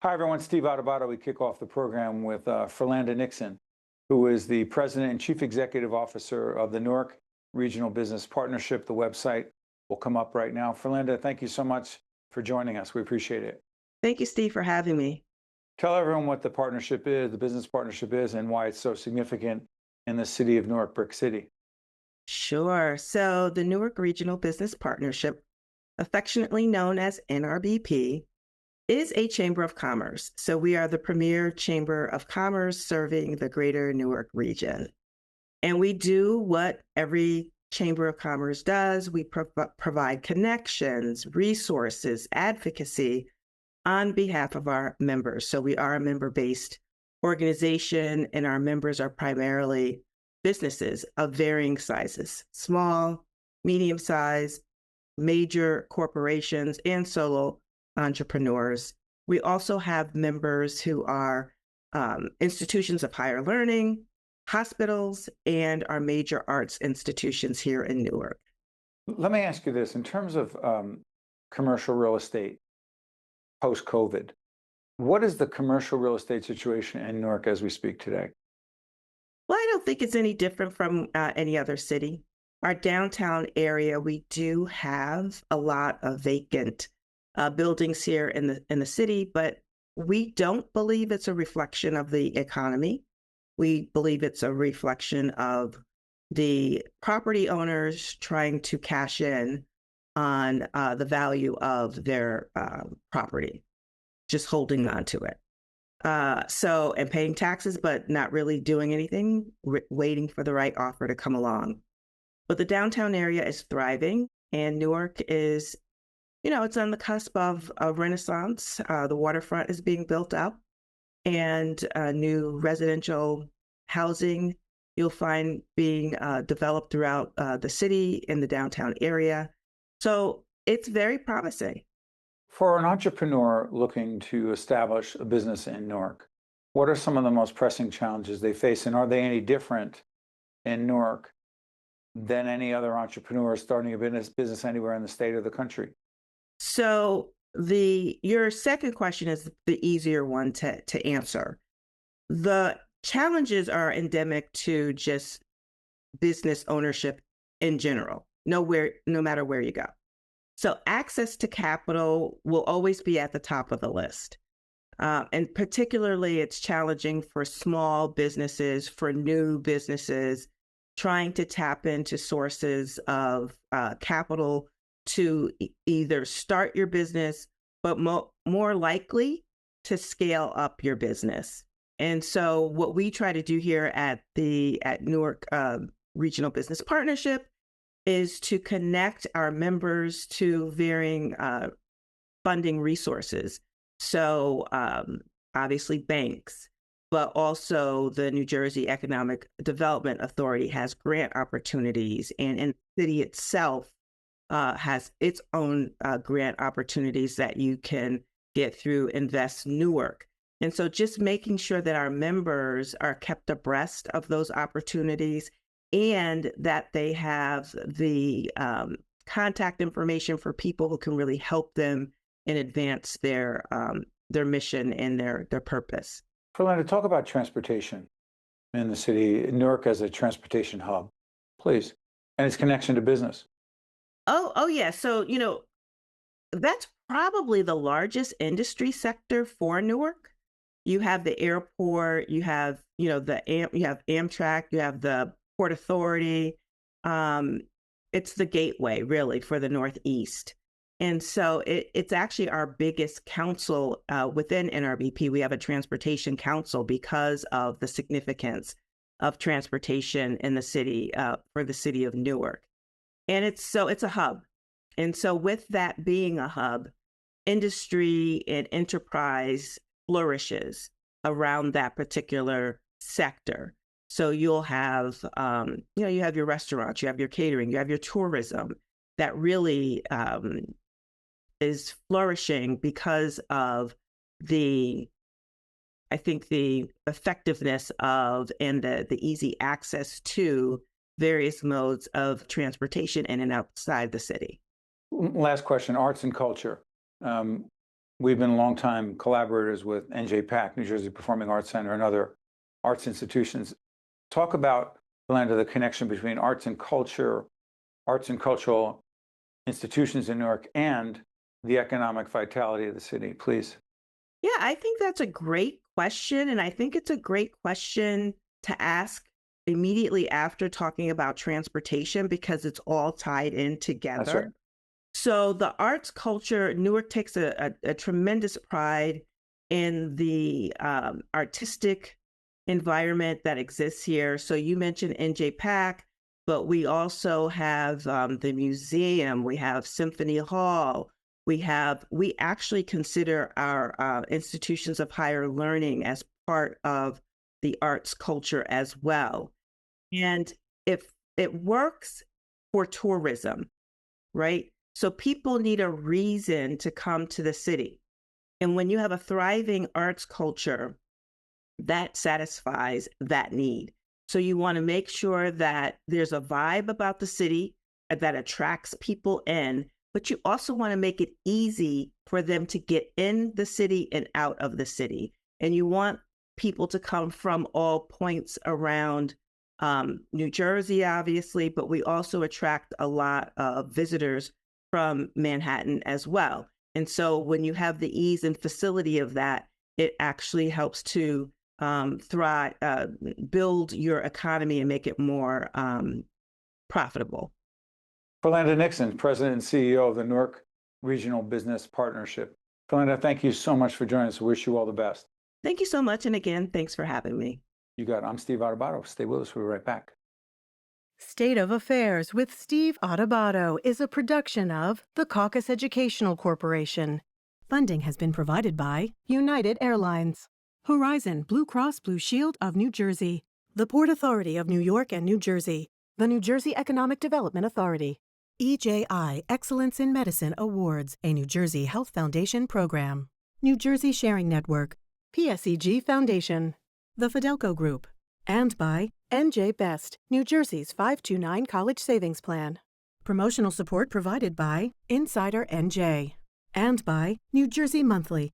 Hi, everyone. Steve Adubato. We kick off the program with Ferlanda Nixon, who is the President and Chief Executive Officer of the Newark Regional Business Partnership. The website will come up right now. Ferlanda, thank you so much for joining us. We appreciate it. Thank you, Steve, for having me. Tell everyone what the partnership is, the business partnership is, and why it's so significant in the city of Newark, Brick City. Sure. So, the Newark Regional Business Partnership, affectionately known as NRBP, is a chamber of commerce. So, we are the premier chamber of commerce serving the greater Newark region. And we do what every chamber of commerce does. We provide connections, resources, advocacy on behalf of our members. So, we are a member-based organization, and our members are primarily businesses of varying sizes, small, medium sized, major corporations, and solo entrepreneurs. We also have members who are institutions of higher learning, hospitals, and our major arts institutions here in Newark. Let me ask you this. In terms of commercial real estate post-COVID, what is the commercial real estate situation in Newark as we speak today? Well, I don't think it's any different from any other city. Our downtown area, we do have a lot of vacant buildings here in the city, but we don't believe it's a reflection of the economy. We believe it's a reflection of the property owners trying to cash in on the value of their property, just holding on to it. And paying taxes, but not really doing anything, waiting for the right offer to come along. But the downtown area is thriving, and Newark is, it's on the cusp of a renaissance. The waterfront is being built up, and new residential housing you'll find being developed throughout the city in the downtown area. So it's very promising. For an entrepreneur looking to establish a business in Newark, what are some of the most pressing challenges they face, and are they any different in Newark than any other entrepreneur starting a business anywhere in the state or the country? So your second question is the easier one to answer. The challenges are endemic to just business ownership in general, no matter where you go. So access to capital will always be at the top of the list. And particularly, it's challenging for small businesses, for new businesses, trying to tap into sources of capital to either start your business, but more likely to scale up your business. And so what we try to do here at Newark Regional Business Partnership is to connect our members to varying funding resources. So obviously banks, but also the New Jersey Economic Development Authority has grant opportunities, and the city itself has its own grant opportunities that you can get through Invest Newark. And so just making sure that our members are kept abreast of those opportunities, and that they have the contact information for people who can really help them and advance their mission and their purpose. Ferlanda, talk about transportation in the city, Newark as a transportation hub, please, and its connection to business. Oh yeah. So, that's probably the largest industry sector for Newark. You have the airport, you have, you have Amtrak, you have the Port Authority. It's the gateway, really, for the Northeast. And so it's actually our biggest council within NRBP. We have a transportation council because of the significance of transportation in the city for the city of Newark. And it's a hub. And so with that being a hub, industry and enterprise flourishes around that particular sector. So you'll have, you have your restaurants, you have your catering, you have your tourism that really is flourishing because of the effectiveness of and the easy access to various modes of transportation in and outside the city. Last question, arts and culture. We've been longtime collaborators with NJPAC, New Jersey Performing Arts Center, and other arts institutions. Talk about, Ferlanda, the connection between arts and culture, arts and cultural institutions in Newark, and the economic vitality of the city, please. Yeah, I think that's a great question. And I think it's a great question to ask immediately after talking about transportation because it's all tied in That's together. right. So the arts culture, Newark takes a tremendous pride in the artistic environment that exists here. So you mentioned NJPAC, but we also have the museum, we have Symphony Hall, we actually consider our institutions of higher learning as part of the arts culture as well. And if it works for tourism, right? So people need a reason to come to the city. And when you have a thriving arts culture, that satisfies that need. So you want to make sure that there's a vibe about the city that attracts people in, but you also want to make it easy for them to get in the city and out of the city. And you want people to come from all points around New Jersey, obviously, but we also attract a lot of visitors from Manhattan as well. And so when you have the ease and facility of that, it actually helps to thrive, build your economy and make it more profitable. Ferlanda Nixon, President and CEO of the Newark Regional Business Partnership. Ferlanda, thank you so much for joining us. Wish you all the best. Thank you so much. And again, thanks for having me. You got it. I'm Steve Adubato. Stay with us. We'll be right back. State of Affairs with Steve Adubato is a production of the Caucus Educational Corporation. Funding has been provided by United Airlines, Horizon Blue Cross Blue Shield of New Jersey, the Port Authority of New York and New Jersey, the New Jersey Economic Development Authority, EJI Excellence in Medicine Awards, a New Jersey Health Foundation program, New Jersey Sharing Network, PSEG Foundation, the Fidelco Group, and by NJ Best, New Jersey's 529 College Savings Plan. Promotional support provided by Insider NJ and by New Jersey Monthly.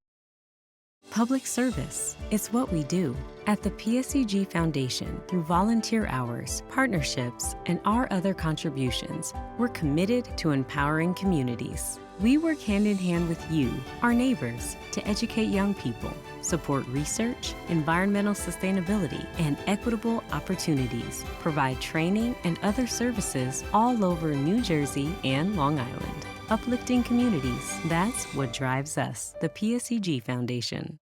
Public service is what we do. At the PSEG Foundation, through volunteer hours, partnerships, and our other contributions, we're committed to empowering communities. We work hand in hand with you, our neighbors, to educate young people, support research, environmental sustainability, and equitable opportunities, provide training and other services all over New Jersey and Long Island. Uplifting communities, that's what drives us, the PSEG Foundation.